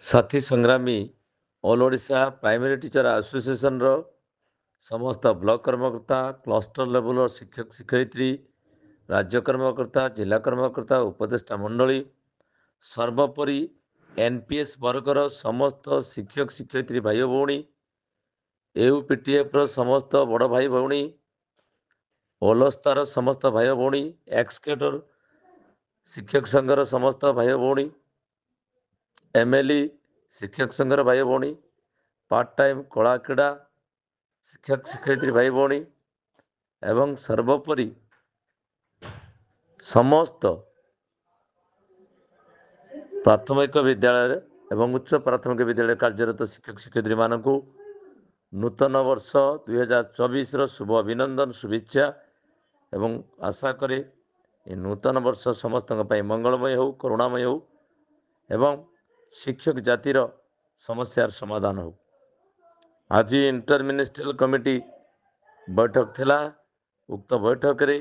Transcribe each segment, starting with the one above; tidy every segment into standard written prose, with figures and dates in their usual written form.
साथी संग्रामी all Odisha primary teacher association रो समस्त ब्लॉक कर्मकर्ता क्लस्टर लेवल शिक्षक शिक्षयित्री राज्य कर्मकर्ता जिला कर्मकर्ता उपदेष्टा मंडली सर्वोपरि एनपीएस वर्गर समस्त शिक्षक शिक्षयित्री भाई भौणी यूपीटीएफ रो समस्त बड़ भाई भौणी ओलस्तार समस्त भाई भौणी एक्सकेटर शिक्षक संघर समस्त भाई भौणी एमएलई शिक्षक संघर भाई भौणी पार्ट टाइम कला क्रीड़ा शिक्षक शिक्षयित्री भाई भौणी एवं सर्वोपरि समस्त प्राथमिक विद्यालय एवं उच्च प्राथमिक विद्यालय कार्यरत शिक्षक शिक्षयित्री मानकु नूतन वर्ष 2024 शुभ अभिनंदन शुभेच्छा एवं आशा करे नूतन वर्ष समस्त मंगलमय हो करुणामय हो एवं शिक्षक जातिर समस्यार समाधान हो। आज इंटर मिनिस्ट्रियल कमिटी बैठक थिला। उक्त बैठक रे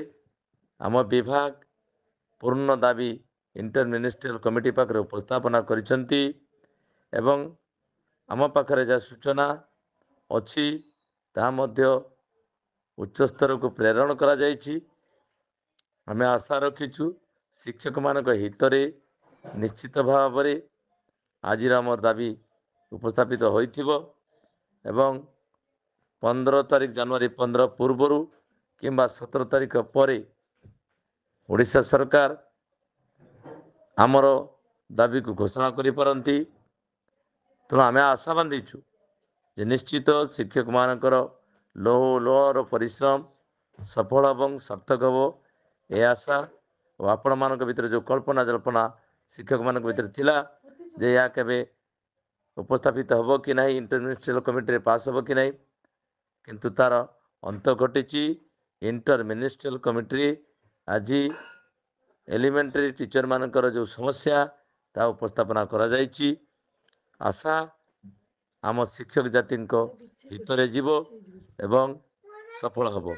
आम विभाग पूर्ण दाबी इंटर मिनिस्ट्रियल कमिटी पाखरे उपस्थापना करिसंती एवं आम पाखरे जा सूचना अच्छी ता मध्य उच्च स्तर को प्रेरण करा जायछि। आमे आशा रखिछु शिक्षक मानक हितरे निश्चित भाव में आज आमर दाबी उपस्थापित होइथिबो एवं 15 तारिख जनवरी 15 पूर्वर किंबा 17 तारिख पर ओडिशा सरकार आमर दाबी को घोषणा करि परंती। तेणु आमे आशा बांधीछु जे निश्चित शिक्षक मानकर लोहर परिश्रम सफल एवं सार्थक हो ए आशा और आपण मानक भितर जो कल्पना जल्पना शिक्षक मानक भितर थिला जे या केबे उपस्थापित होबो कि नहीं इंटर मिनिस्ट्रियल कमिटी रे पास होबो कि नहीं किंतु तार अंत घटी इंटर मिनिस्ट्रियल कमिटी आज एलिमेंटरी टीचर मानकर जो समस्या ता उपस्थापना करा जायछि। आशा आम शिक्षक जाति हितरे जीव एवं सफल हबो।